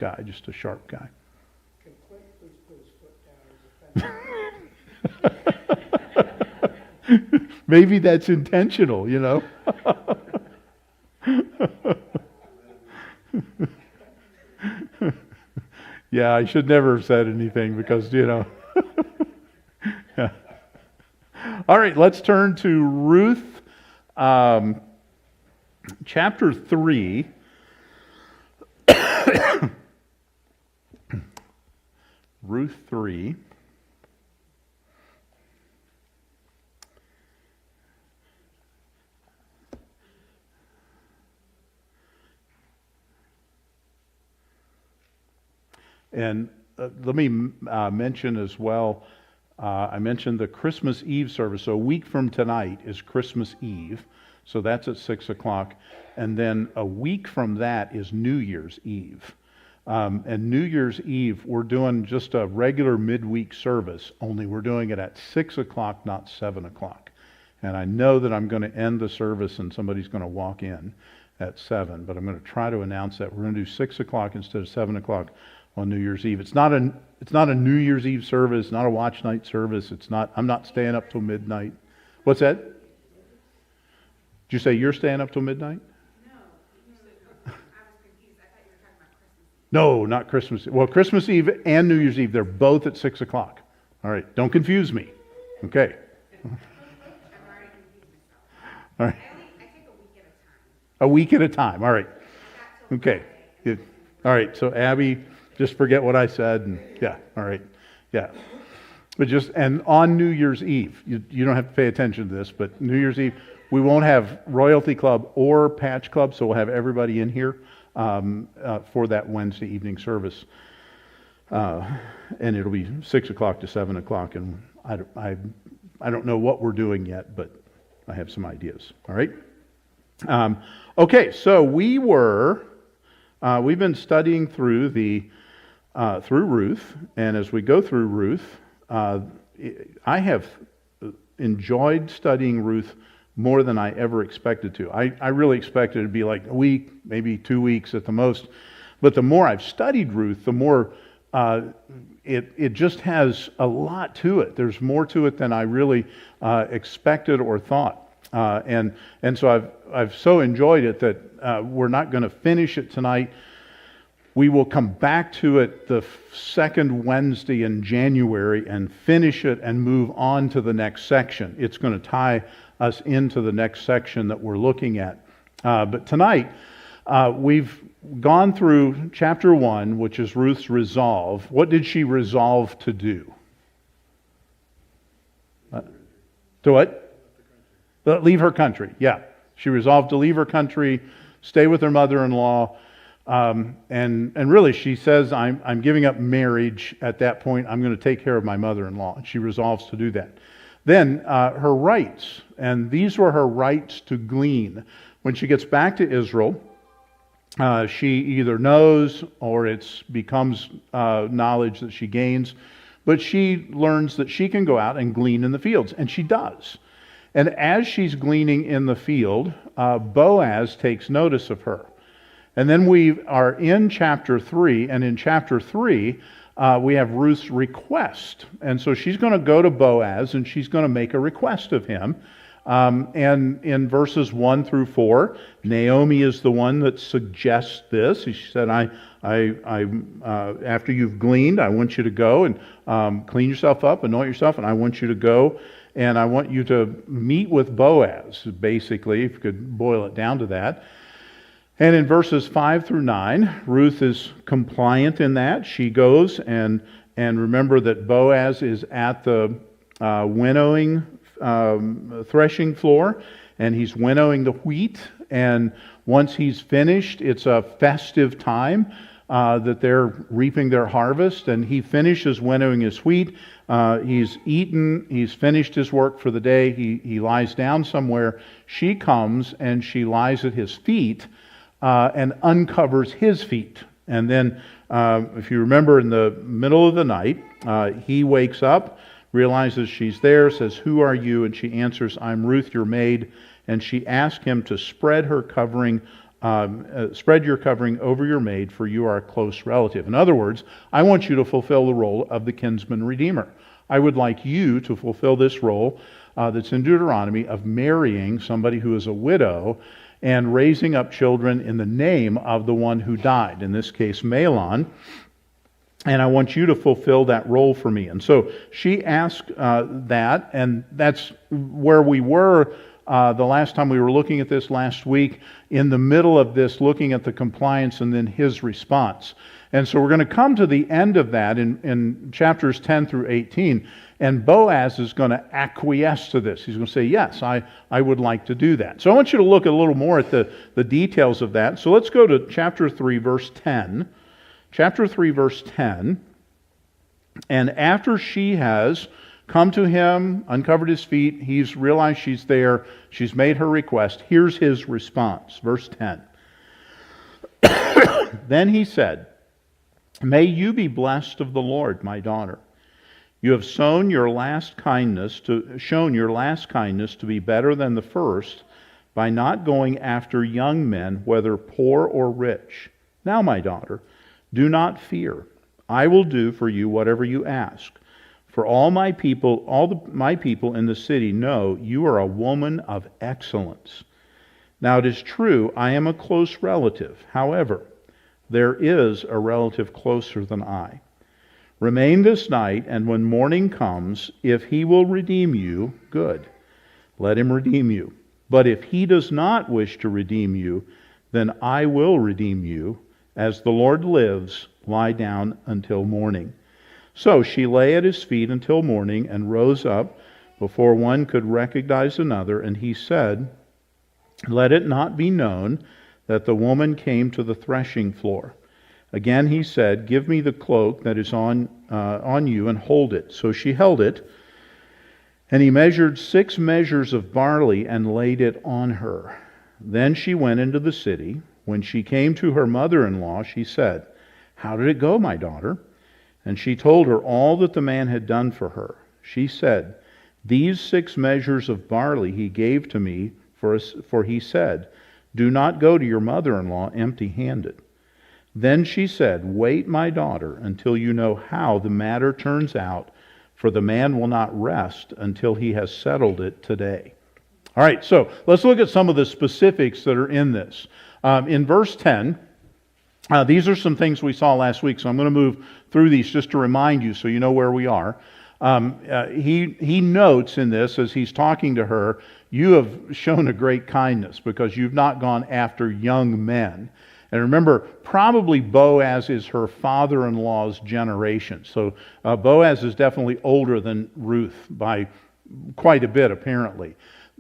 guy, just a sharp guy. Can Clint please put his foot down as a fence? Maybe that's intentional, you know. Yeah, I should never have said anything because, you know. Yeah. All right, let's turn to Ruth chapter 3. Ruth 3. And let me mention as well, I mentioned the Christmas Eve service. So a week from tonight is Christmas Eve. So that's at 6 o'clock. And then a week from that is New Year's Eve. And New Year's Eve, we're doing just a regular midweek service, only we're doing it at 6 o'clock, not 7 o'clock. And I know that I'm going to end the service and somebody's going to walk in at 7, but I'm going to try to announce that we're going to do 6 o'clock instead of 7 o'clock on New Year's Eve. It's not a New Year's Eve service, not a watch night service. I'm not staying up till midnight. What's that? Did you say you're staying up till midnight? No, you said, I was confused. I thought you were talking about Christmas Eve. No, not Christmas. Well, Christmas Eve and New Year's Eve, they're both at 6 o'clock. All right, don't confuse me. Okay. I've already confused myself. All right. I take a week at a time. A week at a time. All right. I got till Okay. Friday. Good. All right. So Abby, just forget what I said. And yeah. All right. Yeah. But and on New Year's Eve, you don't have to pay attention to this, but New Year's Eve, we won't have Royalty Club or Patch Club, so we'll have everybody in here for that Wednesday evening service. And it'll be 6 o'clock to 7 o'clock, and I don't know what we're doing yet, but I have some ideas. All right? Okay, so we've been studying through Ruth, and as we go through Ruth, I have enjoyed studying Ruth more than I ever expected to. I really expected it to be like a week, maybe 2 weeks at the most. But the more I've studied Ruth, the more it just has a lot to it. There's more to it than I really expected or thought. And so I've so enjoyed it that we're not going to finish it tonight. We will come back to it the second Wednesday in January and finish it and move on to the next section. It's going to tie us into the next section that we're looking at. But tonight, we've gone through chapter 1, which is Ruth's resolve. What did she resolve to do? To what? Leave her country. Yeah. She resolved to leave her country, stay with her mother-in-law, and really she says, I'm giving up marriage at that point. I'm going to take care of my mother-in-law. And she resolves to do that. Then her rights, and these were her rights to glean. When she gets back to Israel, she either knows or it becomes knowledge that she gains, but she learns that she can go out and glean in the fields, and she does. And as she's gleaning in the field, Boaz takes notice of her. And then we are in chapter 3, and in chapter 3, we have Ruth's request. And so she's going to go to Boaz, and she's going to make a request of him. And in verses 1 through 4, Naomi is the one that suggests this. She said, after you've gleaned, I want you to go and clean yourself up, anoint yourself, and I want you to go, and I want you to meet with Boaz, basically, if you could boil it down to that. And in verses 5 through 9, Ruth is compliant in that. She goes and remember that Boaz is at the winnowing threshing floor, and he's winnowing the wheat. And once he's finished, it's a festive time that they're reaping their harvest. And he finishes winnowing his wheat. He's eaten. He's finished his work for the day. He lies down somewhere. She comes and she lies at his feet and uncovers his feet. And then, if you remember, in the middle of the night, he wakes up, realizes she's there, says, "Who are you?" And she answers, "I'm Ruth, your maid." And she asks him to spread her covering spread your covering over your maid, for you are a close relative. In other words, I want you to fulfill the role of the kinsman redeemer. I would like you to fulfill this role that's in Deuteronomy of marrying somebody who is a widow and raising up children in the name of the one who died, in this case, Mahlon. And I want you to fulfill that role for me. And so she asked that, and that's where we were the last time we were looking at this last week, in the middle of this, looking at the compliance and then his response. And so we're going to come to the end of that in chapters 10 through 18, and Boaz is going to acquiesce to this. He's going to say, yes, I would like to do that. So I want you to look a little more at the details of that. So let's go to chapter 3, verse 10. Chapter 3, verse 10. And after she has come to him, uncovered his feet, he's realized she's there, she's made her request. Here's his response, verse 10. Then he said, may you be blessed of the Lord, my daughter. You have shown your last kindness to be better than the first by not going after young men, whether poor or rich. Now, my daughter, do not fear. I will do for you whatever you ask. For my people in the city know you are a woman of excellence. Now it is true, I am a close relative. However, there is a relative closer than I. Remain this night, and when morning comes, if he will redeem you, good. Let him redeem you. But if he does not wish to redeem you, then I will redeem you. As the Lord lives, lie down until morning. So she lay at his feet until morning and rose up before one could recognize another. And he said, let it not be known that the woman came to the threshing floor. Again he said, give me the cloak that is on you and hold it. So she held it. And he measured 6 measures of barley and laid it on her. Then she went into the city. When she came to her mother-in-law, she said, how did it go, my daughter? And she told her all that the man had done for her. She said, these 6 measures of barley he gave to me, for he said, do not go to your mother-in-law empty-handed. Then she said, wait, my daughter, until you know how the matter turns out, for the man will not rest until he has settled it today. All right, so let's look at some of the specifics that are in this. In verse 10, these are some things we saw last week, so I'm going to move through these just to remind you so you know where we are. He notes in this, as he's talking to her, you have shown a great kindness because you've not gone after young men. And remember, probably Boaz is her father-in-law's generation. So Boaz is definitely older than Ruth by quite a bit, apparently.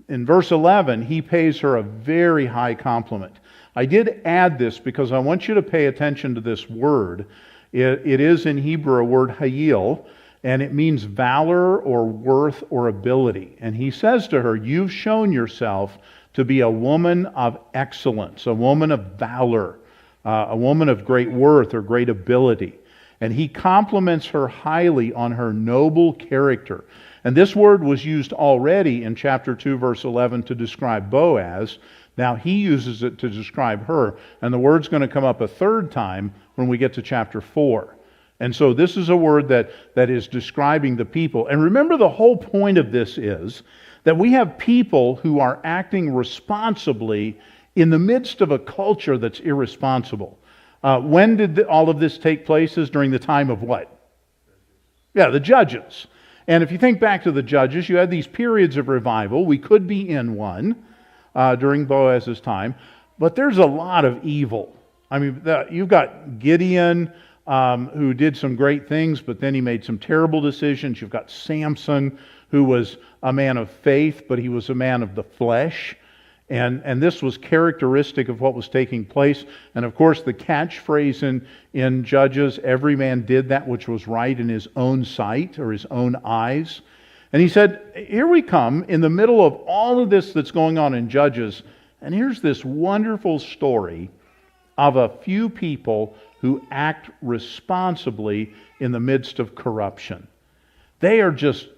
In verse 11, he pays her a very high compliment. I did add this because I want you to pay attention to this word. It is in Hebrew a word hayil, and it means valor or worth or ability. And he says to her, you've shown yourself to be a woman of excellence, a woman of valor, a woman of great worth or great ability. And he compliments her highly on her noble character. And this word was used already in chapter 2, verse 11 to describe Boaz. Now he uses it to describe her. And the word's going to come up a third time when we get to chapter 4. And so this is a word that is describing the people. And remember, the whole point of this is that we have people who are acting responsibly in the midst of a culture that's irresponsible. When did all of this take place? Is during the time of what? Yeah, the Judges. And if you think back to the Judges, you had these periods of revival. We could be in one during Boaz's time. But there's a lot of evil. I mean, you've got Gideon, who did some great things, but then he made some terrible decisions. You've got Samson, who was a man of faith, but he was a man of the flesh. And this was characteristic of what was taking place. And of course, the catchphrase in Judges, every man did that which was right in his own sight or his own eyes. And he said, here we come in the middle of all of this that's going on in Judges, and here's this wonderful story of a few people who act responsibly in the midst of corruption. They are just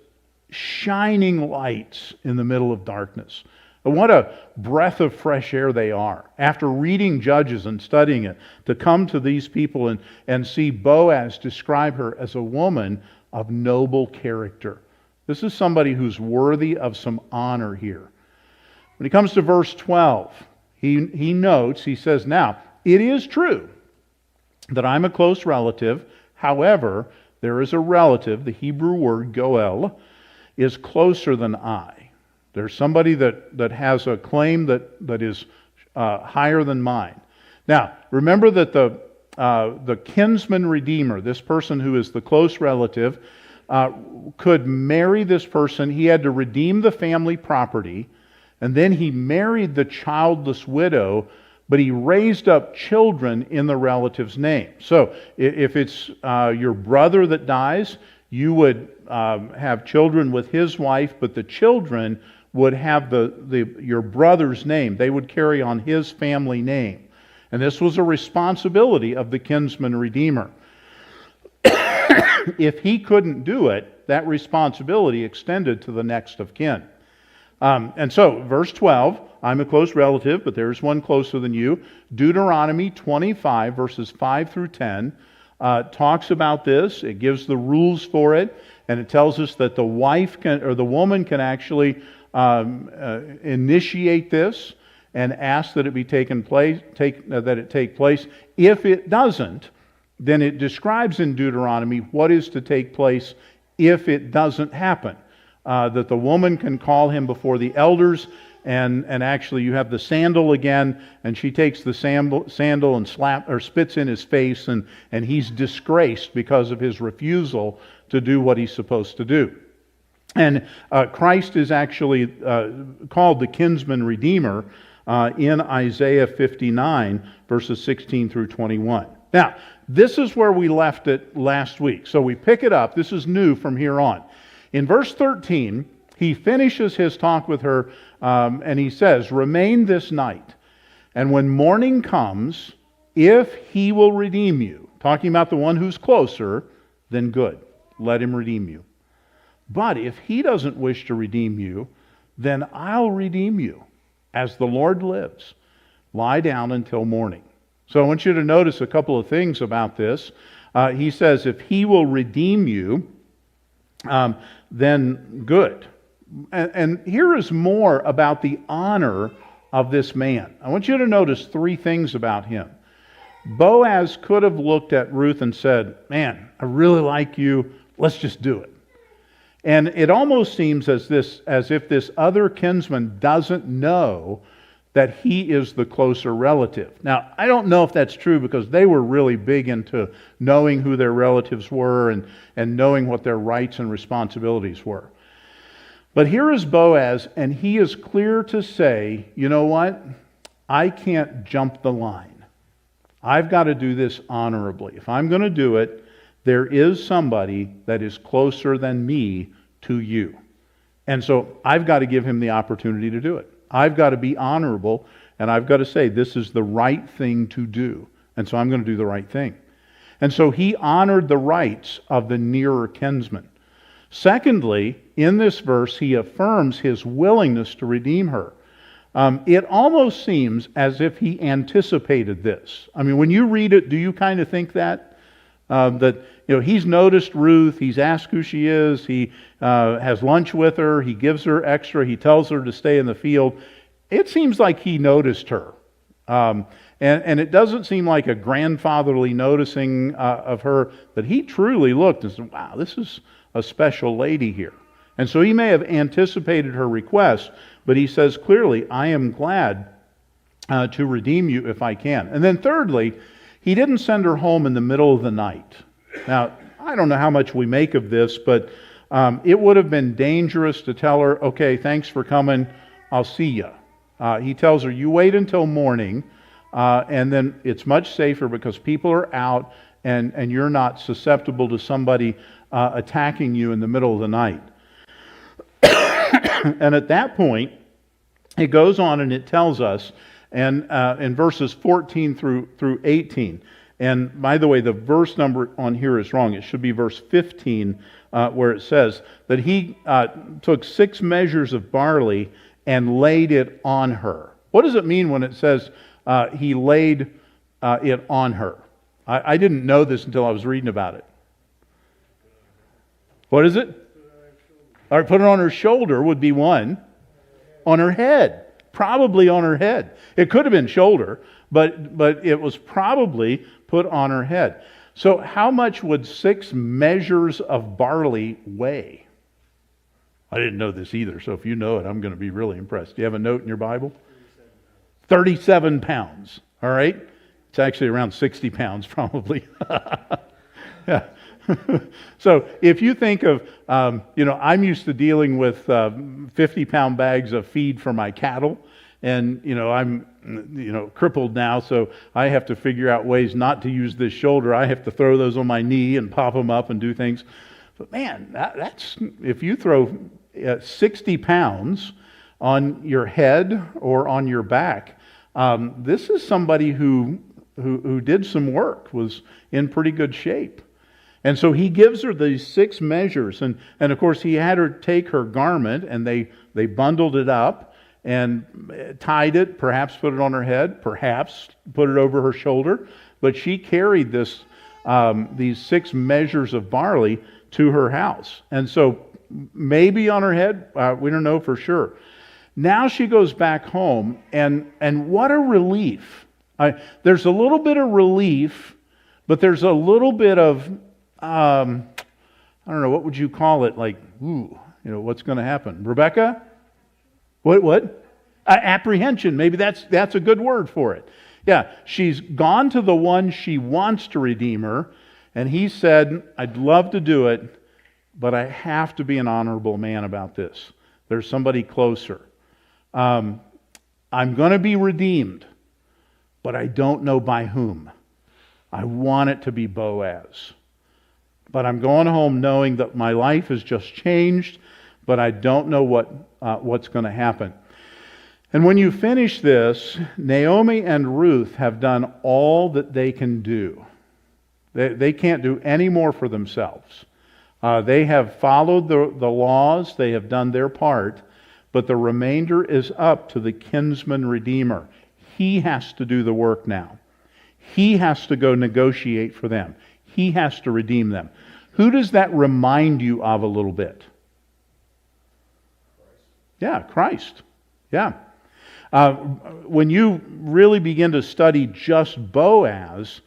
shining lights in the middle of darkness. And what a breath of fresh air they are. After reading Judges and studying it, to come to these people and see Boaz describe her as a woman of noble character. This is somebody who's worthy of some honor here. When he comes to verse 12, he notes, he says, "Now, it is true that I'm a close relative. However, there is a relative, the Hebrew word goel, is closer than I." There's somebody that has a claim that is higher than mine. Now, remember that the kinsman redeemer, this person who is the close relative, could marry this person. He had to redeem the family property, and then he married the childless widow, but he raised up children in the relative's name. So if it's your brother that dies, you would have children with his wife, but the children would have your brother's name. They would carry on his family name. And this was a responsibility of the kinsman redeemer. If he couldn't do it, that responsibility extended to the next of kin. And so, verse 12, I'm a close relative, but there's one closer than you. Deuteronomy 25, verses 5 through 10, talks about this. It gives the rules for it, and it tells us that the wife can, or the woman can actually initiate this and ask that it be taken place, that it take place. If it doesn't, then it describes in Deuteronomy what is to take place if it doesn't happen. That the woman can call him before the elders, and actually you have the sandal again, and she takes the sandal and spits in his face, and he's disgraced because of his refusal to do what he's supposed to do. And Christ is actually called the kinsman redeemer in Isaiah 59, verses 16 through 21. Now, this is where we left it last week. So we pick it up. This is new from here on. In verse 13, he finishes his talk with her, and he says, "Remain this night, and when morning comes, if he will redeem you," talking about the one who's closer, "then good, let him redeem you. But if he doesn't wish to redeem you, then I'll redeem you. As the Lord lives, lie down until morning." So I want you to notice a couple of things about this. He says, if he will redeem you, then good. And here is more about the honor of this man. I want you to notice three things about him. Boaz could have looked at Ruth and said, "Man, I really like you. Let's just do it." And it almost seems as if this other kinsman doesn't know that he is the closer relative. Now, I don't know if that's true, because they were really big into knowing who their relatives were and knowing what their rights and responsibilities were. But here is Boaz, and he is clear to say, you know what? I can't jump the line. I've got to do this honorably. If I'm going to do it, there is somebody that is closer than me to you. And so I've got to give him the opportunity to do it. I've got to be honorable, and I've got to say this is the right thing to do. And so I'm going to do the right thing. And so he honored the rights of the nearer kinsman. Secondly, in this verse, he affirms his willingness to redeem her. It almost seems as if he anticipated this. I mean, when you read it, do you kind of think that? He's noticed Ruth, he's asked who she is, he has lunch with her, he gives her extra, he tells her to stay in the field. It seems like he noticed her. And it doesn't seem like a grandfatherly noticing of her, but he truly looked and said, wow, this is a special lady here. And so he may have anticipated her request, but he says clearly, I am glad to redeem you if I can. And then thirdly, he didn't send her home in the middle of the night. Now, I don't know how much we make of this, but it would have been dangerous to tell her, okay, thanks for coming, I'll see you. He tells her, you wait until morning, and then it's much safer because people are out and you're not susceptible to somebody attacking you in the middle of the night. And at that point, it goes on and it tells us, and in verses 14 through 18, and by the way, the verse number on here is wrong. It should be verse 15, where it says that he took 6 measures of barley and laid it on her. What does it mean when it says he laid it on her? I didn't know this until I was reading about it. What is it? All right, put it on her shoulder would be one. On her head. Probably on her head. It could have been shoulder, but it was probably put on her head. So how much would 6 measures of barley weigh? I didn't know this either, so if you know it, I'm going to be really impressed. Do you have a note in your Bible? 37 pounds. All right? It's actually around 60 pounds probably. Yeah. So if you think of, I'm used to dealing with 50-pound bags of feed for my cattle, and, I'm, crippled now, so I have to figure out ways not to use this shoulder. I have to throw those on my knee and pop them up and do things. But man, that's, if you throw 60 pounds on your head or on your back, this is somebody who did some work, was in pretty good shape. And so he gives her these 6 measures. And of course, he had her take her garment, and they bundled it up and tied it, perhaps put it on her head, perhaps put it over her shoulder. But she carried these 6 measures of barley to her house. And so maybe on her head, we don't know for sure. Now she goes back home, and what a relief. There's a little bit of relief, but there's a little bit of, I don't know, what would you call it? Like, what's going to happen? Rebecca? What? Apprehension. Maybe that's a good word for it. Yeah, she's gone to the one she wants to redeem her, and he said, I'd love to do it, but I have to be an honorable man about this. There's somebody closer. I'm going to be redeemed, but I don't know by whom. I want it to be Boaz. But I'm going home knowing that my life has just changed, but I don't know what's going to happen. And when you finish this, Naomi and Ruth have done all that they can do. They can't do any more for themselves. They have followed the laws, they have done their part, but the remainder is up to the kinsman redeemer. He has to do the work now. He has to go negotiate for them. He has to redeem them. Who does that remind you of a little bit? Yeah, Christ. Yeah. When you really begin to study just Boaz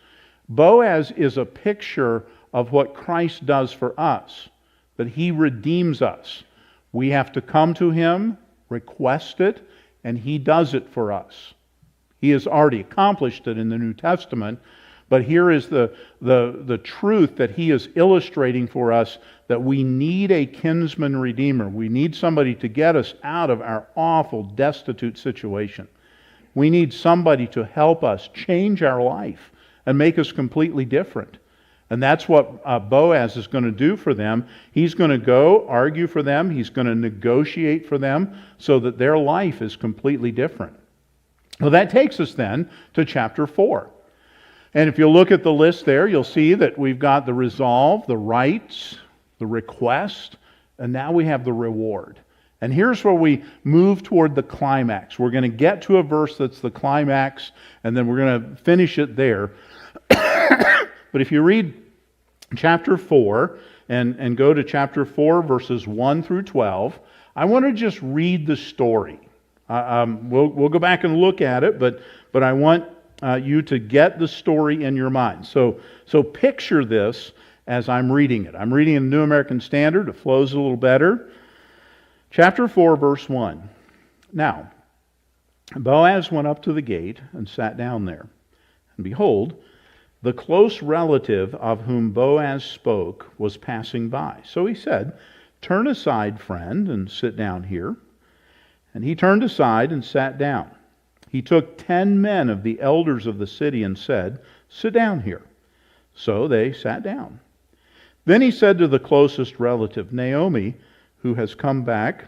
is a picture of what Christ does for us, that He redeems us. We have to come to Him, request it, and He does it for us. He has already accomplished it in the New Testament, but here is the truth that He is illustrating for us, that we need a kinsman redeemer. We need somebody to get us out of our awful, destitute situation. We need somebody to help us change our life and make us completely different. And that's what Boaz is going to do for them. He's going to go argue for them. He's going to negotiate for them so that their life is completely different. Well, that takes us then to chapter 4. And if you look at the list there, you'll see that we've got the resolve, the rights, the request, and now we have the reward. And here's where we move toward the climax. We're going to get to a verse that's the climax, and then we're going to finish it there. But if you read chapter 4 and go to chapter 4, verses 1 through 12, I want to just read the story. We'll go back and look at it, but I want you to get the story in your mind. So picture this as I'm reading it. I'm reading in the New American Standard. It flows a little better. Chapter 4, verse 1. Now, Boaz went up to the gate and sat down there. And behold, the close relative of whom Boaz spoke was passing by. So he said, "Turn aside, friend, and sit down here." And he turned aside and sat down. He took 10 men of the elders of the city and said, "Sit down here." So they sat down. Then he said to the closest relative, "Naomi, who has come back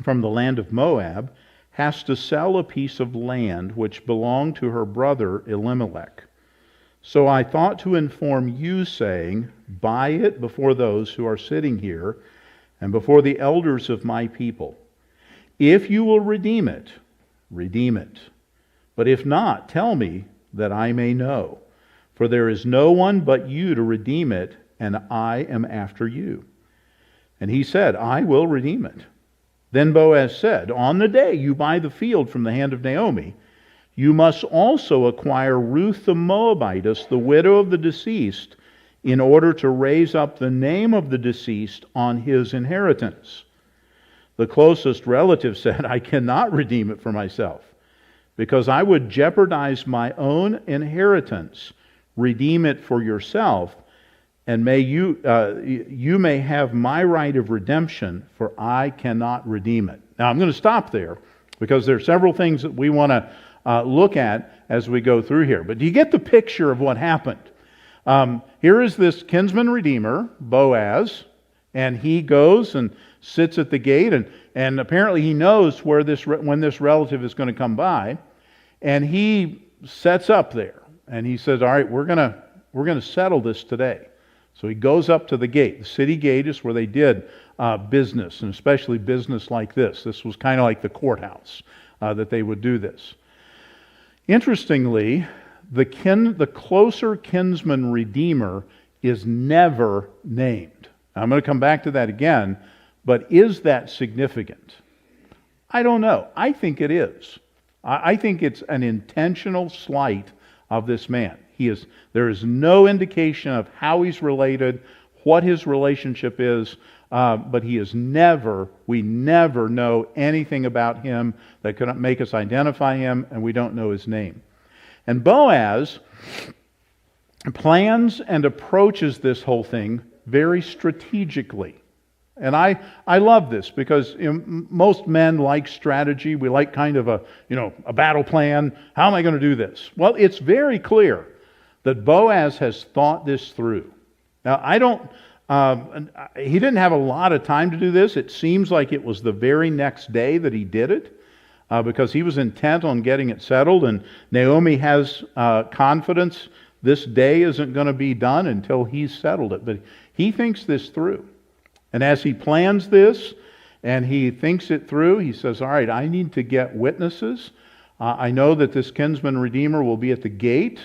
from the land of Moab, has to sell a piece of land which belonged to her brother Elimelech. So I thought to inform you, saying, buy it before those who are sitting here and before the elders of my people. If you will redeem it, redeem it. But if not, tell me that I may know. For there is no one but you to redeem it, and I am after you. And he said, I will redeem it. Then Boaz said, on the day you buy the field from the hand of Naomi, you must also acquire Ruth the Moabitess, the widow of the deceased, in order to raise up the name of the deceased on his inheritance. The closest relative said, I cannot redeem it for myself, because I would jeopardize my own inheritance. Redeem it for yourself, and you may have my right of redemption, for I cannot redeem it. Now I'm going to stop there, because there are several things that we want to look at as we go through here. But do you get the picture of what happened? Here is this kinsman redeemer, Boaz, and he goes and sits at the gate, and apparently he knows when this relative is going to come by, and he sets up there, and he says, all right, we're going to settle this today. So he goes up to the gate. The city gate is where they did business, and especially business like this. This was kind of like the courthouse that they would do this. Interestingly, the closer kinsman redeemer is never named. Now, I'm going to come back to that again, but is that significant? I don't know. I think it is. I think it's an intentional slight of this man. There is no indication of how he's related, what his relationship is, but we never know anything about him that could make us identify him, and we don't know his name. And Boaz plans and approaches this whole thing very strategically. And I love this because most men like strategy. We like kind of a battle plan. How am I going to do this? Well, it's very clear that Boaz has thought this through. Now, he didn't have a lot of time to do this. It seems like it was the very next day that he did it because he was intent on getting it settled. And Naomi has confidence this day isn't going to be done until he's settled it. But he thinks this through. And as he plans this and he thinks it through, he says, all right, I need to get witnesses. I know that this kinsman redeemer will be at the gate,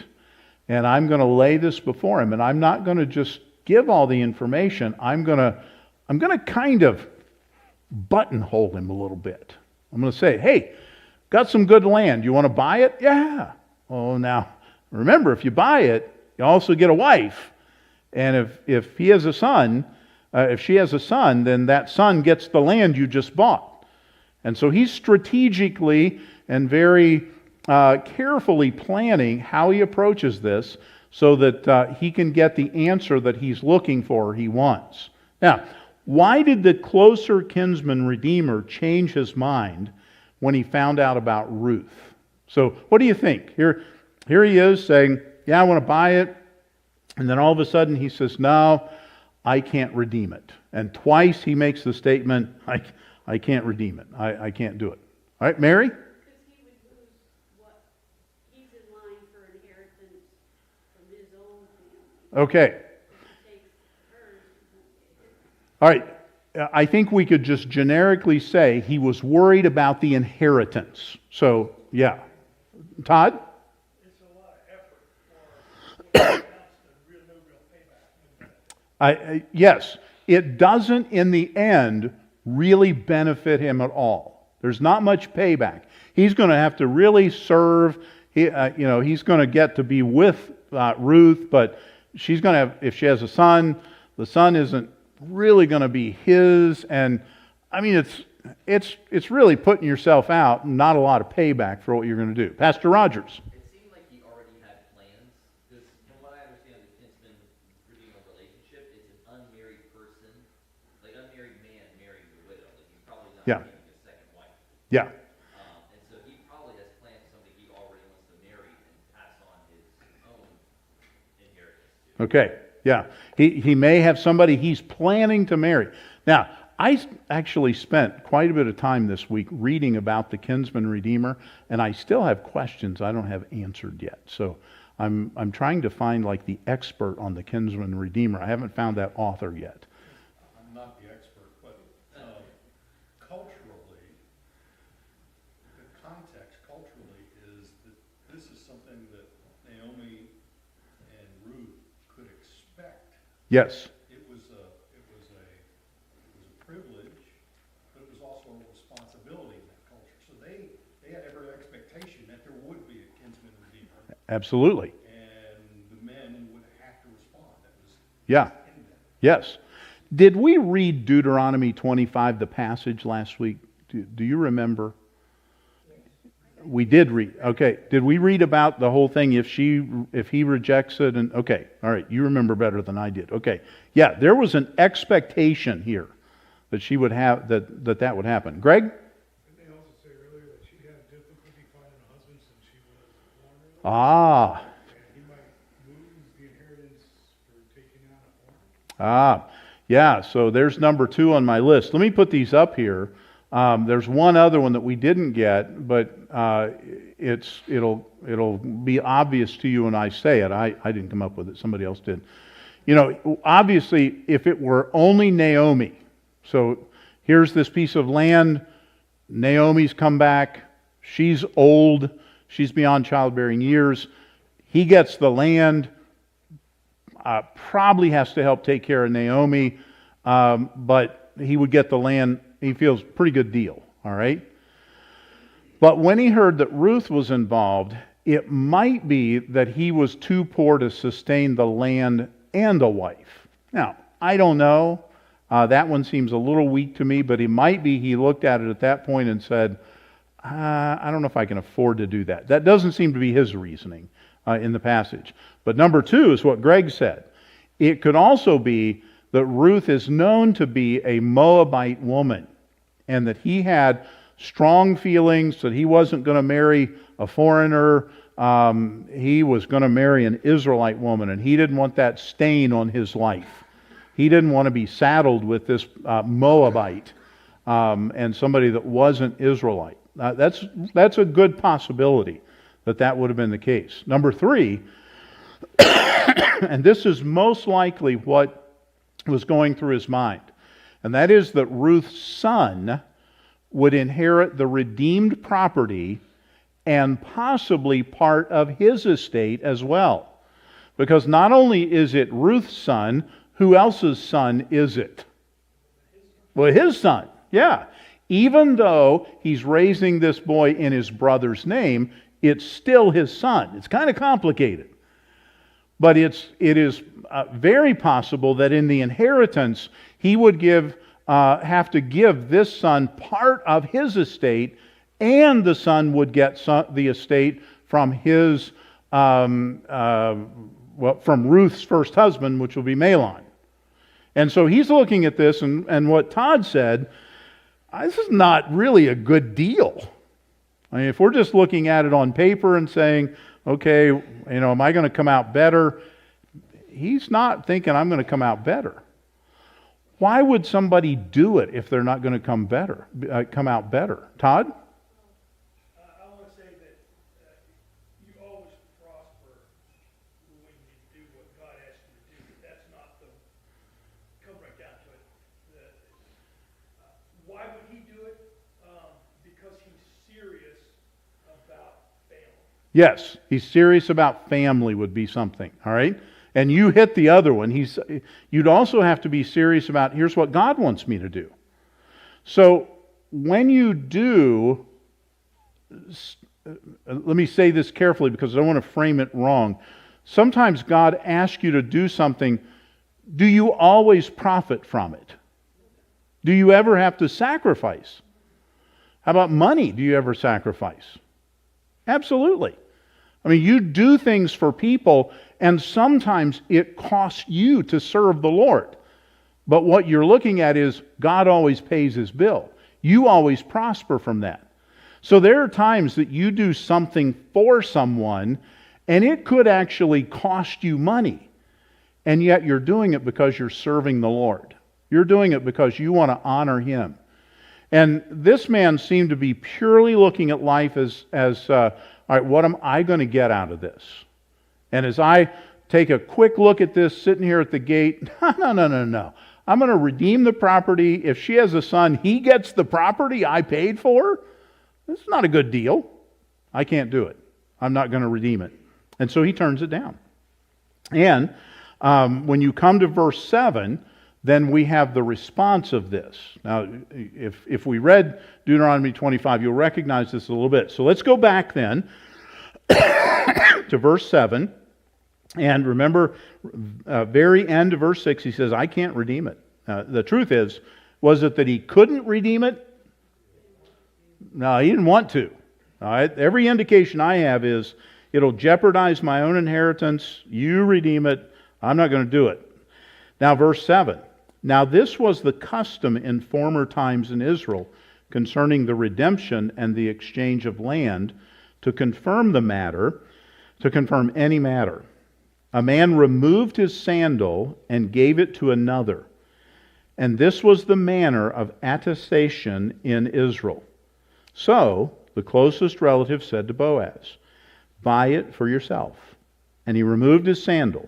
and I'm going to lay this before him. And I'm not going to just give all the information. I'm going to kind of buttonhole him a little bit. I'm going to say, hey, got some good land. You want to buy it? Yeah. Oh, now, remember, if you buy it, you also get a wife. And if he has a son, if she has a son, then that son gets the land you just bought. And so he's strategically and very carefully planning how he approaches this so that he can get the answer that he's looking for, he wants. Now, why did the closer kinsman redeemer change his mind when he found out about Ruth? So what do you think? Here he is saying, yeah, I want to buy it. And then all of a sudden he says, no, I can't redeem it. And twice he makes the statement, I can't redeem it. I can't do it. All right, Mary? Because he would lose what he's in line for inheritance from his own family. Okay. If he takes hers, he won't get it. All right. I think we could just generically say he was worried about the inheritance. So, yeah. Todd? It's a lot of effort for no real payback. Yes, it doesn't in the end really benefit him at all. There's not much payback. He's going to have to really serve. He's going to get to be with Ruth, but she's going to have. If she has a son, the son isn't really going to be his. And I mean, it's really putting yourself out. And not a lot of payback for what you're going to do. Pastor Rogers. It seemed like he already had plans. Because from what I understand of the kinsman redeemer relationship, it's an unmarried person, like unmarried man marrying a widow. Like he's probably not Yeah. getting a second wife. Yeah. And so he probably has plans for somebody he already wants to marry and pass on his own inheritance to. Okay. Yeah. He may have somebody he's planning to marry. Now, I actually spent quite a bit of time this week reading about the kinsman redeemer, and I still have questions I don't have answered yet. So I'm trying to find like the expert on the kinsman redeemer. I haven't found that author yet. I'm not the expert, but culturally, Yes. It was a privilege, but it was also a responsibility in that culture. So they had every expectation that there would be a kinsman redeemer, Absolutely. and the men would have to respond. That was Yeah. in them. Yes. Did we read Deuteronomy 25, the passage last week? Do you remember? We did read. Okay. Did we read about the whole thing if he rejects it? And okay. All right. You remember better than I did. Okay. Yeah. There was an expectation here that she would have that would happen. Greg? Didn't they also say earlier that she had difficulty finding a husband since she was born? Ah. And he might lose the inheritance for taking on a foreigner? Yeah. So there's number 2 on my list. Let me put these up here. There's one other one that we didn't get, but it'll be obvious to you when I say it. I didn't come up with it. Somebody else did. You know, obviously, if it were only Naomi, so here's this piece of land. Naomi's come back. She's old. She's beyond childbearing years. He gets the land. Probably has to help take care of Naomi, but he would get the land. He feels pretty good deal, all right? But when he heard that Ruth was involved, it might be that he was too poor to sustain the land and a wife. Now, I don't know. That one seems a little weak to me, but it might be he looked at it at that point and said, I don't know if I can afford to do that. That doesn't seem to be his reasoning in the passage. But number 2 is what Greg said. It could also be that Ruth is known to be a Moabite woman and that he had strong feelings that he wasn't going to marry a foreigner. He was going to marry an Israelite woman, and he didn't want that stain on his life. He didn't want to be saddled with this Moabite and somebody that wasn't Israelite. That's a good possibility that would have been the case. Number 3, and this is most likely what was going through his mind, and that is that Ruth's son would inherit the redeemed property and possibly part of his estate as well. Because not only is it Ruth's son, who else's son is it? Well, his son, yeah. Even though he's raising this boy in his brother's name, it's still his son. It's kind of complicated. But it is very possible that in the inheritance, he would have to give this son part of his estate, and the son would get the estate from from Ruth's first husband, which will be Mahlon. And so he's looking at this, and what Todd said, this is not really a good deal. I mean, if we're just looking at it on paper and saying, okay, am I going to come out better? He's not thinking I'm going to come out better. Why would somebody do it if they're not going to come out better? Todd? I want to say that you always prosper when you do what God asks you to do. That's not come right down to it. Why would he do it? Because he's serious about family. Yes, he's serious about family would be something, all right? And you hit the other one. You'd also have to be serious about, here's what God wants me to do. So when you do, let me say this carefully because I don't want to frame it wrong. Sometimes God asks you to do something. Do you always profit from it? Do you ever have to sacrifice? How about money? Do you ever sacrifice? Absolutely. I mean, you do things for people, and sometimes it costs you to serve the Lord. But what you're looking at is God always pays his bill. You always prosper from that. So there are times that you do something for someone, and it could actually cost you money. And yet you're doing it because you're serving the Lord. You're doing it because you want to honor him. And this man seemed to be purely looking at life as all right, what am I going to get out of this? And as I take a quick look at this, sitting here at the gate, no. I'm going to redeem the property. If she has a son, he gets the property I paid for? This is not a good deal. I can't do it. I'm not going to redeem it. And so he turns it down. And When you come to verse 7, then we have the response of this. Now, if we read Deuteronomy 25, you'll recognize this a little bit. So let's go back then to verse 7. And remember, very end of verse 6, he says, I can't redeem it. The truth is, was it that he couldn't redeem it? No, he didn't want to. All right? Every indication I have is, it'll jeopardize my own inheritance. You redeem it. I'm not going to do it. Now, verse 7. Now, this was the custom in former times in Israel concerning the redemption and the exchange of land to confirm the matter, to confirm any matter. A man removed his sandal and gave it to another. And this was the manner of attestation in Israel. So, the closest relative said to Boaz, buy it for yourself. And he removed his sandal.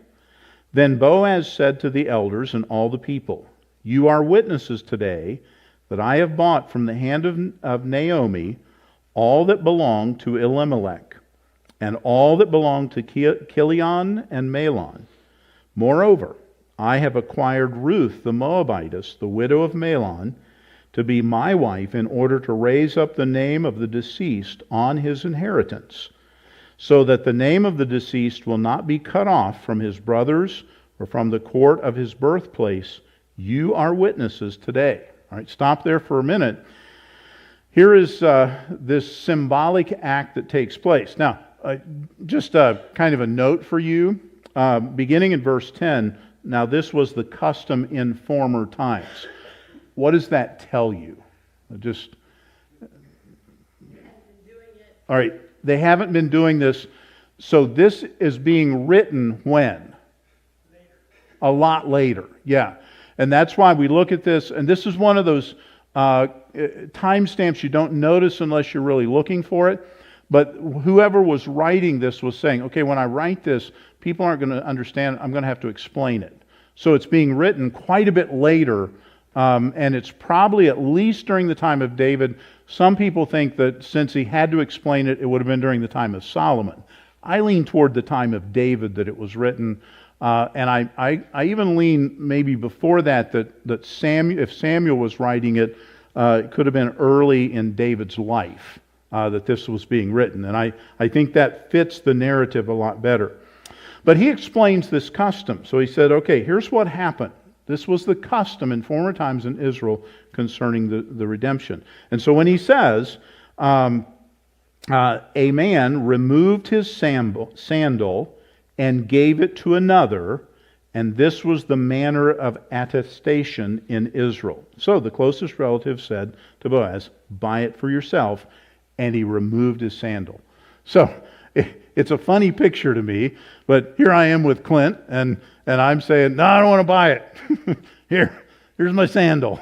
Then Boaz said to the elders and all the people, you are witnesses today that I have bought from the hand of Naomi all that belonged to Elimelech, and all that belonged to Chilion and Mahlon. Moreover, I have acquired Ruth the Moabitess, the widow of Mahlon, to be my wife in order to raise up the name of the deceased on his inheritance, so that the name of the deceased will not be cut off from his brothers or from the court of his birthplace. You are witnesses today. All right, stop there for a minute. Here is this symbolic act that takes place. Now, just kind of a note for you, beginning in verse 10, now this was the custom in former times. What does that tell you? All right, they haven't been doing this, so this is being written when? A lot later, yeah. And that's why we look at this, and this is one of those timestamps you don't notice unless you're really looking for it. But whoever was writing this was saying, okay, when I write this, people aren't going to understand, I'm going to have to explain it. So it's being written quite a bit later, and it's probably at least during the time of David. Some people think that since he had to explain it, it would have been during the time of Solomon. I lean toward the time of David that it was written, and I even lean maybe before that Samuel, if Samuel was writing it, it could have been early in David's life that this was being written. And I think that fits the narrative a lot better. But he explains this custom. So he said, okay, here's what happened. This was the custom in former times in Israel concerning the redemption. And so when he says, a man removed his sandal and gave it to another, and this was the manner of attestation in Israel. So the closest relative said to Boaz, buy it for yourself, and he removed his sandal. So it's a funny picture to me, but here I am with Clint, and I'm saying, no, I don't want to buy it. Here's my sandal.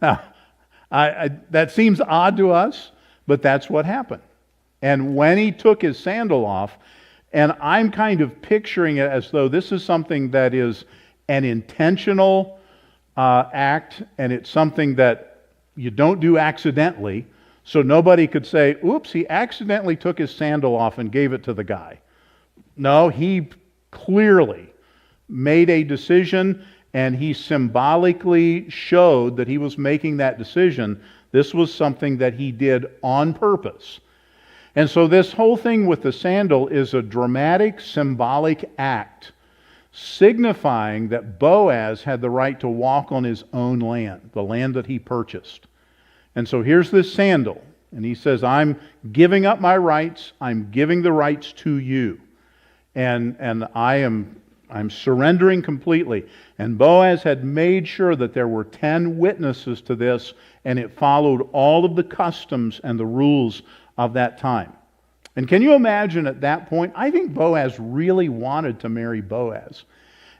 Now, that seems odd to us, but that's what happened. And when he took his sandal off, and I'm kind of picturing it as though this is something that is an intentional act, and it's something that you don't do accidentally, so nobody could say, oops, he accidentally took his sandal off and gave it to the guy. No, he clearly made a decision, and he symbolically showed that he was making that decision. This was something that he did on purpose. And so this whole thing with the sandal is a dramatic, symbolic act, signifying that Boaz had the right to walk on his own land, the land that he purchased. And so here's this sandal, and he says, I'm giving up my rights, I'm giving the rights to you. And I'm surrendering completely. And Boaz had made sure that there were 10 witnesses to this, and it followed all of the customs and the rules of that time. And can you imagine at that point, I think Boaz really wanted to marry Boaz.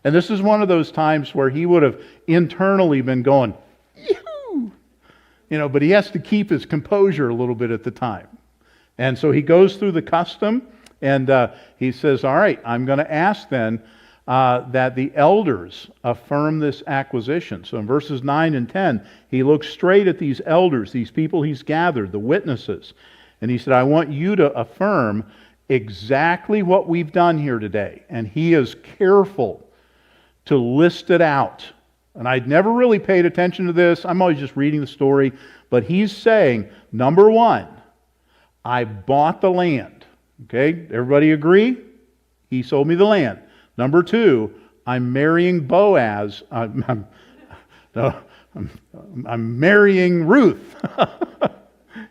And this is one of those times where he would have internally been going, yoo-hoo! But he has to keep his composure a little bit at the time. And so he goes through the custom, and he says, all right, I'm going to ask then that the elders affirm this acquisition. So in verses 9 and 10, he looks straight at these elders, these people he's gathered, the witnesses. And he said, I want you to affirm exactly what we've done here today. And he is careful to list it out. And I'd never really paid attention to this. I'm always just reading the story. But he's saying, number one, I bought the land. Okay, everybody agree? He sold me the land. Number two, I'm marrying Boaz. I'm marrying Ruth.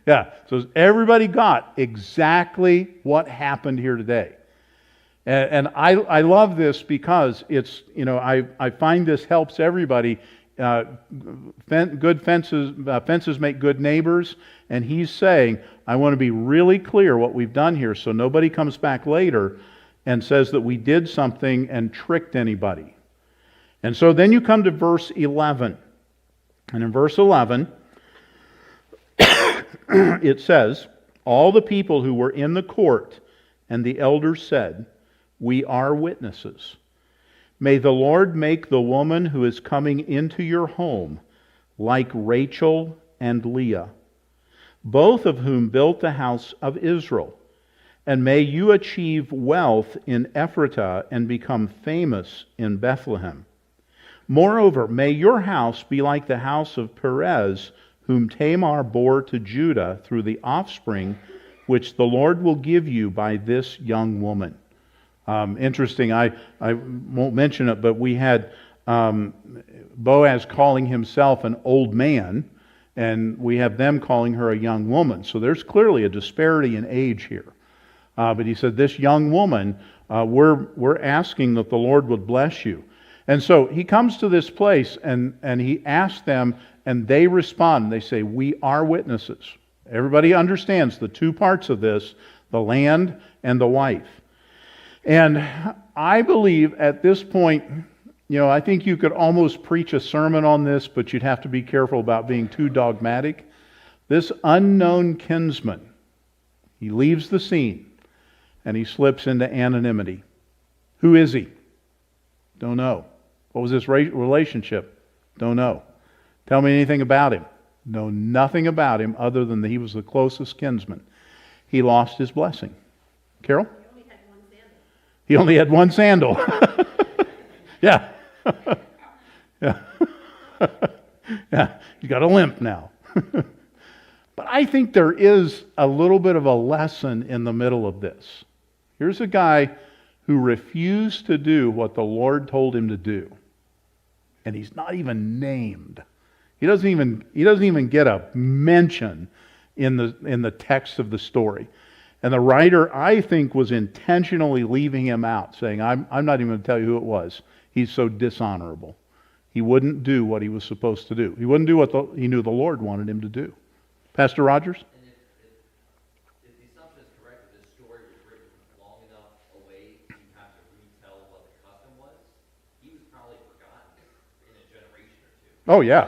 Yeah, so everybody got exactly what happened here today. And I love this because it's, I find this helps everybody. Good fences make good neighbors. And he's saying, I want to be really clear what we've done here so nobody comes back later and says that we did something and tricked anybody. And so then you come to verse 11. And in verse 11, it says, all the people who were in the court and the elders said, we are witnesses. May the Lord make the woman who is coming into your home like Rachel and Leah, both of whom built the house of Israel. And may you achieve wealth in Ephratah and become famous in Bethlehem. Moreover, may your house be like the house of Perez, whom Tamar bore to Judah through the offspring which the Lord will give you by this young woman. Interesting, I won't mention it, but we had Boaz calling himself an old man, and we have them calling her a young woman. So there's clearly a disparity in age here. But he said, this young woman, we're asking that the Lord would bless you. And so he comes to this place, and he asks them, and they respond. They say, we are witnesses. Everybody understands the two parts of this, the land and the wife. And I believe at this point, I think you could almost preach a sermon on this, but you'd have to be careful about being too dogmatic. This unknown kinsman, he leaves the scene, and he slips into anonymity. Who is he? Don't know. What was this relationship? Don't know. Tell me anything about him. Know nothing about him other than that he was the closest kinsman. He lost his blessing. Carol? He only had one sandal. Yeah. Yeah. Yeah. You got a limp now. But I think there is a little bit of a lesson in the middle of this. Here's a guy who refused to do what the Lord told him to do. And he's not even named. He doesn't even get a mention in the text of the story. And the writer, I think, was intentionally leaving him out, saying, I'm not even going to tell you who it was. He's so dishonorable. He wouldn't do what he was supposed to do. He wouldn't do what he knew the Lord wanted him to do. Pastor Rogers? And if the assumption is correct that this story was written long enough away to have to retell what the custom was, he was probably forgotten in a generation or two. Oh, yeah.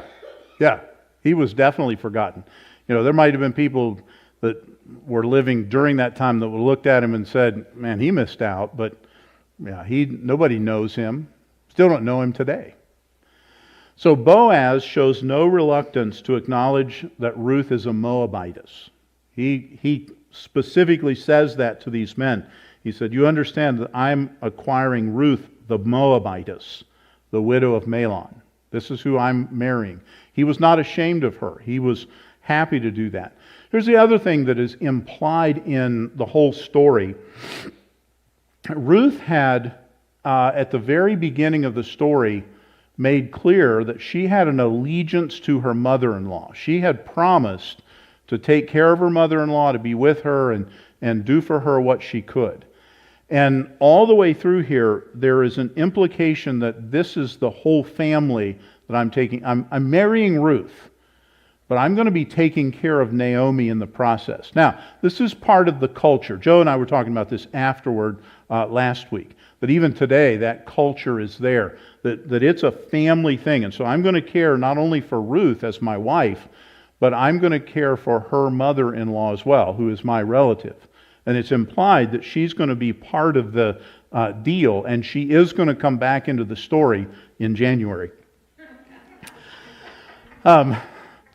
Yeah. He was definitely forgotten. There might have been people that were living during that time that looked at him and said, man, he missed out, but yeah, nobody knows him. Still don't know him today. So Boaz shows no reluctance to acknowledge that Ruth is a Moabitess. He specifically says that to these men. He said, you understand that I'm acquiring Ruth the Moabitess, the widow of Mahlon. This is who I'm marrying. He was not ashamed of her. He was happy to do that. Here's the other thing that is implied in the whole story. Ruth had, at the very beginning of the story, made clear that she had an allegiance to her mother-in-law. She had promised to take care of her mother-in-law, to be with her, and do for her what she could. And all the way through here, there is an implication that this is the whole family that I'm taking. I'm marrying Ruth, but I'm going to be taking care of Naomi in the process. Now, this is part of the culture. Joe and I were talking about this afterward last week, that even today that culture is there, that it's a family thing. And so I'm going to care not only for Ruth as my wife, but I'm going to care for her mother-in-law as well, who is my relative. And it's implied that she's going to be part of the deal, and she is going to come back into the story in January.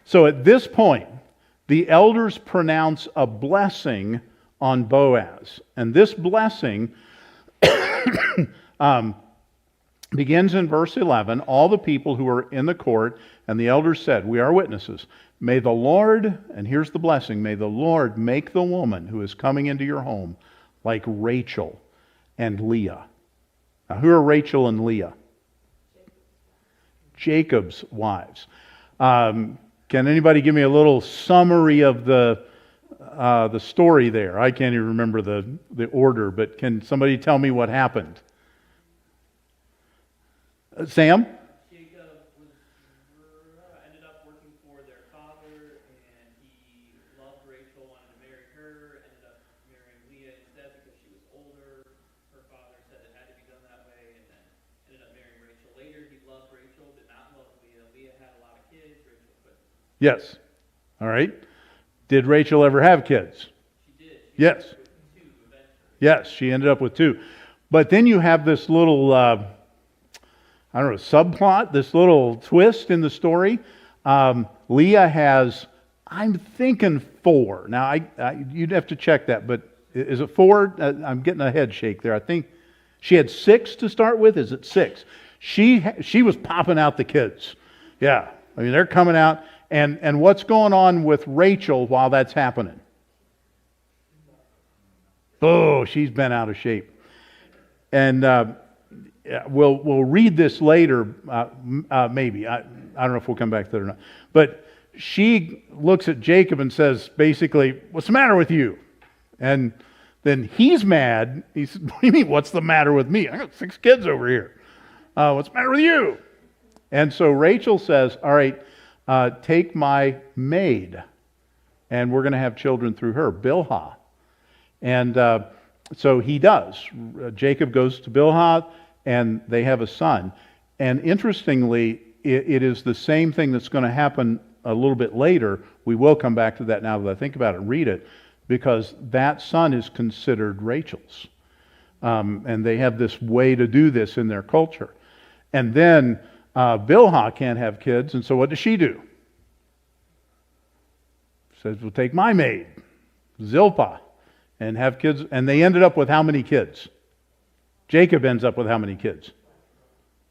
So at this point, the elders pronounce a blessing on Boaz. And this blessing begins in verse 11. All the people who were in the court and the elders said, "We are witnesses. May the Lord," and here's the blessing, "may the Lord make the woman who is coming into your home like Rachel and Leah." Now, who are Rachel and Leah? Jacob's wives. Can anybody give me a little summary of the story there? I can't even remember the order, but can somebody tell me what happened? Sam? Jacob ended up working for their father, and he loved Rachel, wanted to marry her, ended up marrying Leah instead because she was older. Her father said it had to be done that way, and then ended up marrying Rachel later. He loved Rachel, did not love Leah. Leah had a lot of kids, Rachel couldn't. Yes. All right. Did Rachel ever have kids? She did. She Yes. ended up with 2 eventually. Yes, she ended up with 2. But then you have this little, I don't know, subplot, this little twist in the story. Leah has, I'm thinking 4. Now, you'd have to check that, but is it 4? I'm getting a head shake there. I think she had 6 to start with. Is it 6? She was popping out the kids. Yeah, I mean, they're coming out. And what's going on with Rachel while that's happening? Oh, she's been out of shape. And we'll read this later, maybe. I don't know if we'll come back to that or not. But she looks at Jacob and says, basically, "What's the matter with you?" And then he's mad. He said, "What do you mean, what's the matter with me? I got 6 kids over here. What's the matter with you?" And so Rachel says, "All right, take my maid, and we're going to have children through her, Bilhah." And so he does. Jacob goes to Bilhah, and they have a son. And interestingly, it is the same thing that's going to happen a little bit later. We will come back to that now that I think about it and read it, because that son is considered Rachel's. And they have this way to do this in their culture. And then Bilhah can't have kids, and so what does she do? She says, "Well, take my maid, Zilpah, and have kids." And they ended up with how many kids? Jacob ends up with how many kids?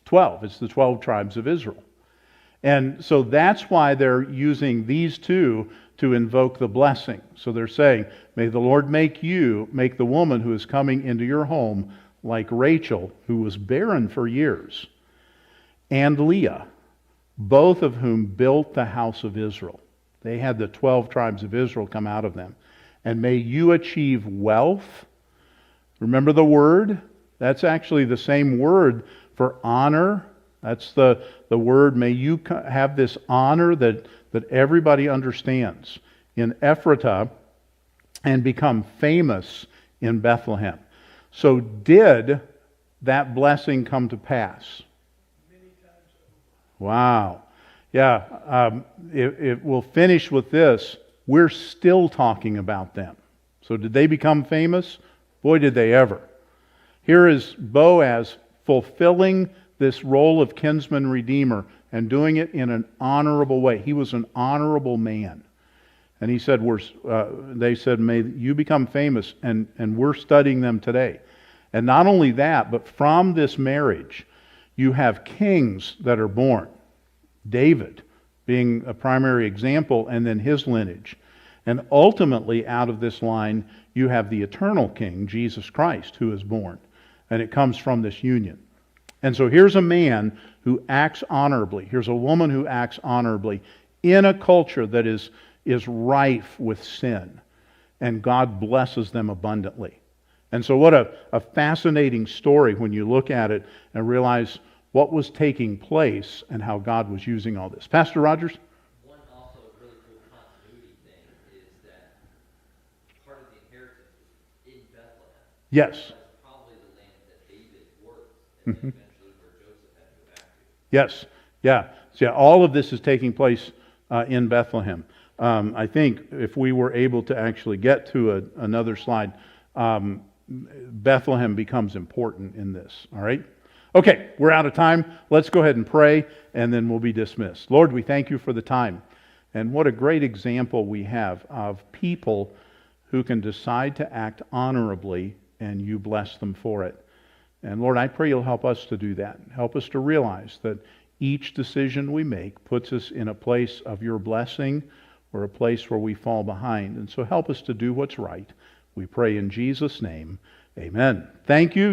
12. It's the 12 tribes of Israel. And so that's why they're using these 2 to invoke the blessing. So they're saying, "May the Lord make the woman who is coming into your home like Rachel, who was barren for years, and Leah, both of whom built the house of Israel." They had the 12 tribes of Israel come out of them. "And may you achieve wealth." Remember the word? That's actually the same word for honor. That's the word, may you have this honor that everybody understands in Ephratah, and become famous in Bethlehem. So did that blessing come to pass? Wow. Yeah, it will finish with this. We're still talking about them. So did they become famous? Boy, did they ever. Here is Boaz fulfilling this role of kinsman redeemer and doing it in an honorable way. He was an honorable man. And he said, they said, "May you become famous," and we're studying them today. And not only that, but from this marriage, you have kings that are born. David being a primary example, and then his lineage. And ultimately, out of this line, you have the eternal king, Jesus Christ, who is born. And it comes from this union. And so here's a man who acts honorably. Here's a woman who acts honorably in a culture that is rife with sin. And God blesses them abundantly. And so what a fascinating story when you look at it and realize what was taking place and how God was using all this. Pastor Rogers? One also really cool continuity thing is that part of the inheritance was in Bethlehem. Yes. That's probably the land that David worked, and then eventually where Joseph had to go back to. Yes. Yeah. So yeah, all of this is taking place in Bethlehem. I think if we were able to actually get to another slide, Bethlehem becomes important in this. All right? Okay, we're out of time. Let's go ahead and pray, and then we'll be dismissed. Lord, we thank you for the time. And what a great example we have of people who can decide to act honorably, and you bless them for it. And Lord, I pray you'll help us to do that. Help us to realize that each decision we make puts us in a place of your blessing or a place where we fall behind. And so help us to do what's right. We pray in Jesus' name. Amen. Thank you.